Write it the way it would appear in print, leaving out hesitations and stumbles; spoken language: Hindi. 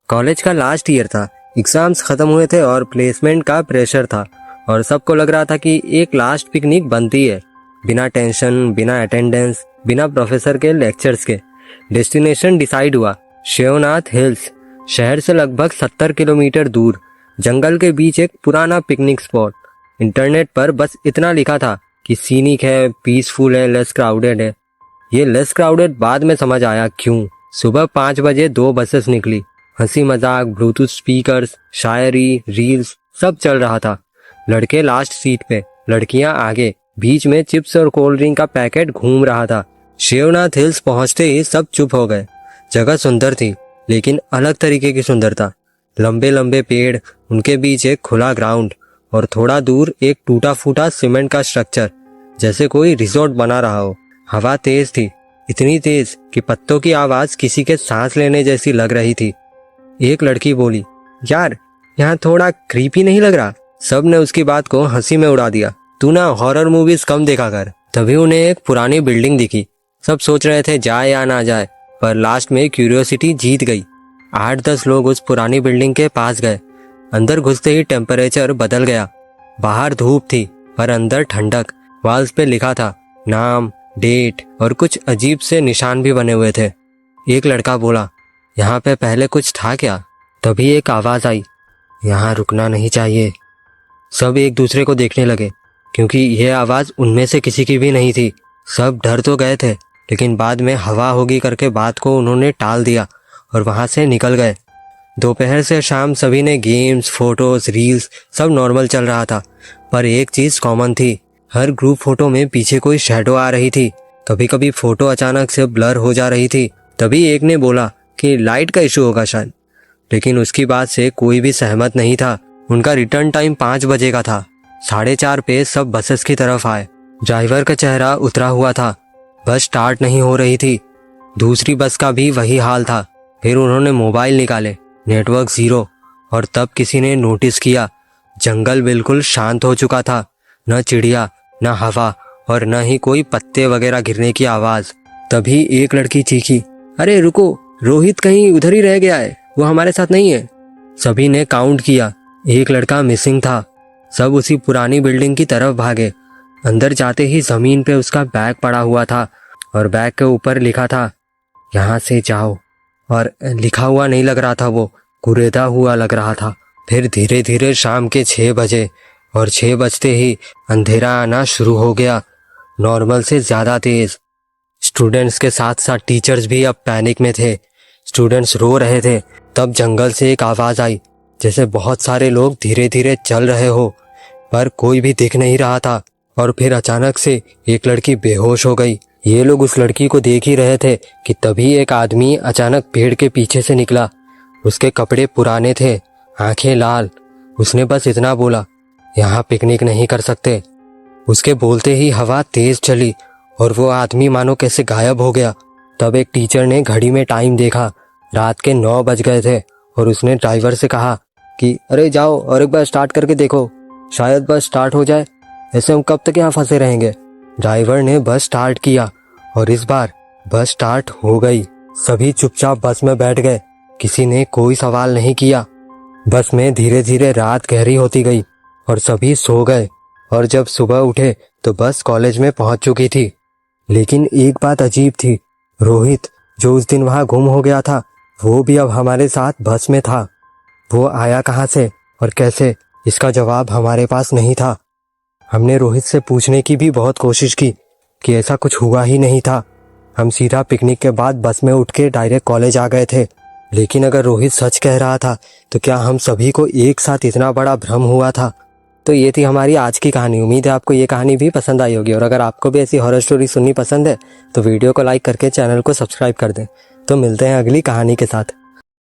कॉलेज का लास्ट ईयर था, एग्जाम्स खत्म हुए थे और प्लेसमेंट का प्रेशर था और सबको लग रहा था कि एक लास्ट पिकनिक बनती है, बिना टेंशन, बिना अटेंडेंस, बिना प्रोफेसर के लेक्चर्स के। डेस्टिनेशन डिसाइड हुआ, शिवनाथ हिल्स, शहर से लगभग 70 किलोमीटर दूर, जंगल के बीच एक पुराना पिकनिक स्पॉट। इंटरनेट पर बस इतना लिखा था कि सीनिक है, पीसफुल है, लेस क्राउडेड है। ये लेस क्राउडेड बाद में समझ आया क्यों। सुबह 5 बजे 2 बसेस निकली, हंसी मजाक, ब्लूटूथ स्पीकर्स, शायरी, रील्स सब चल रहा था। लड़के लास्ट सीट पे, लड़कियां आगे, बीच में चिप्स और कोल्ड ड्रिंक का पैकेट घूम रहा था। शिवनाथ हिल्स पहुंचते ही सब चुप हो गए। जगह सुंदर थी, लेकिन अलग तरीके की सुंदरता। लंबे लंबे पेड़, उनके बीच एक खुला ग्राउंड और थोड़ा दूर एक टूटा फूटा सीमेंट का स्ट्रक्चर, जैसे कोई रिजॉर्ट बना रहा हो। हवा तेज थी, इतनी तेज कि पत्तों की आवाज किसी के सांस लेने जैसी लग रही थी। एक लड़की बोली, यार यहाँ थोड़ा क्रीपी नहीं लग रहा? सब ने उसकी बात को हंसी में उड़ा दिया। तू ना हॉरर मूवीज कम देखा कर। तभी उन्हें एक पुरानी बिल्डिंग दिखी। सब सोच रहे थे जाए या ना जाए, पर लास्ट में क्यूरियोसिटी जीत गई। 8-10 लोग उस पुरानी बिल्डिंग के पास गए। अंदर घुसते ही टेम्परेचर बदल गया। बाहर धूप थी पर अंदर ठंडक। वॉल्स पे लिखा था नाम, डेट और कुछ अजीब से निशान भी बने हुए थे। एक लड़का बोला, यहाँ पे पहले कुछ था क्या? तभी एक आवाज आई, यहाँ रुकना नहीं चाहिए। सब एक दूसरे को देखने लगे, क्योंकि यह आवाज उनमें से किसी की भी नहीं थी। सब डर तो गए थे, लेकिन बाद में हवा होगी करके बात को उन्होंने टाल दिया और वहां से निकल गए। दोपहर से शाम सभी ने गेम्स, फोटोज, रील्स सब नॉर्मल चल रहा था, पर एक चीज कॉमन थी। हर ग्रुप फोटो में पीछे कोई शैडो आ रही थी। कभी कभी फोटो अचानक से ब्लर हो जा रही थी। तभी एक ने बोला कि लाइट का इशू होगा शायद, लेकिन उसकी बात से कोई भी सहमत नहीं था। उनका रिटर्न टाइम 5 बजे का था। 4:30 पे सब बसेस की तरफ आए। ड्राइवर का चेहरा उतरा हुआ था। बस स्टार्ट नहीं हो रही थी। दूसरी बस का भी वही हाल था। फिर उन्होंने मोबाइल निकाले, नेटवर्क जीरो। और तब किसी ने नोटिस किया, जंगल बिल्कुल शांत हो चुका था। न चिड़िया, न हवा और न ही कोई पत्ते वगैरह गिरने की आवाज। तभी एक लड़की चीखी, अरे रुको, रोहित कहीं उधर ही रह गया है, वो हमारे साथ नहीं है। सभी ने काउंट किया, एक लड़का मिसिंग था। सब उसी पुरानी बिल्डिंग की तरफ भागे। अंदर जाते ही जमीन पे उसका बैग पड़ा हुआ था और बैग के ऊपर लिखा था, यहाँ से जाओ। और लिखा हुआ नहीं लग रहा था, वो कुरेदा हुआ लग रहा था। फिर धीरे धीरे शाम के 6 बजे और 6 बजते ही अंधेरा आना शुरू हो गया, नॉर्मल से ज्यादा तेज। स्टूडेंट्स के साथ साथ टीचर्स भी अब पैनिक में थे। स्टूडेंट्स रो रहे थे। तब जंगल से एक आवाज आई, जैसे बहुत सारे लोग धीरे धीरे चल रहे हो, पर कोई भी दिख नहीं रहा था। और फिर अचानक से एक लड़की बेहोश हो गई। ये लोग उस लड़की को देख ही रहे थे कि तभी एक आदमी अचानक पेड़ के पीछे से निकला। उसके कपड़े पुराने थे, आंखें लाल। उसने बस इतना बोला, यहाँ पिकनिक नहीं कर सकते। उसके बोलते ही हवा तेज चली और वो आदमी मानो कैसे गायब हो गया। तब एक टीचर ने घड़ी में टाइम देखा, रात के 9 बज गए थे और उसने ड्राइवर से कहा कि अरे जाओ और एक बार स्टार्ट करके देखो, शायद बस स्टार्ट हो जाए, ऐसे हम कब तक यहाँ फंसे रहेंगे। ड्राइवर ने बस स्टार्ट किया और इस बार बस स्टार्ट हो गई। सभी चुपचाप बस में बैठ गए, किसी ने कोई सवाल नहीं किया। बस में धीरे धीरे रात गहरी होती गई और सभी सो गए। और जब सुबह उठे तो बस कॉलेज में पहुंच चुकी थी। लेकिन एक बात अजीब थी, रोहित जो उस दिन वहां गुम हो गया था, वो भी अब हमारे साथ बस में था। वो आया कहाँ से और कैसे, इसका जवाब हमारे पास नहीं था। हमने रोहित से पूछने की भी बहुत कोशिश की कि ऐसा कुछ हुआ ही नहीं था। हम सीधा पिकनिक के बाद बस में उठ के डायरेक्ट कॉलेज आ गए थे। लेकिन अगर रोहित सच कह रहा था तो क्या हम सभी को एक साथ इतना बड़ा भ्रम हुआ था? तो ये थी हमारी आज की कहानी। उम्मीद है आपको ये कहानी भी पसंद आई होगी। और अगर आपको भी ऐसी हॉरर स्टोरी सुननी पसंद है तो वीडियो को लाइक करके चैनल को सब्सक्राइब कर दें। तो मिलते हैं अगली कहानी के साथ।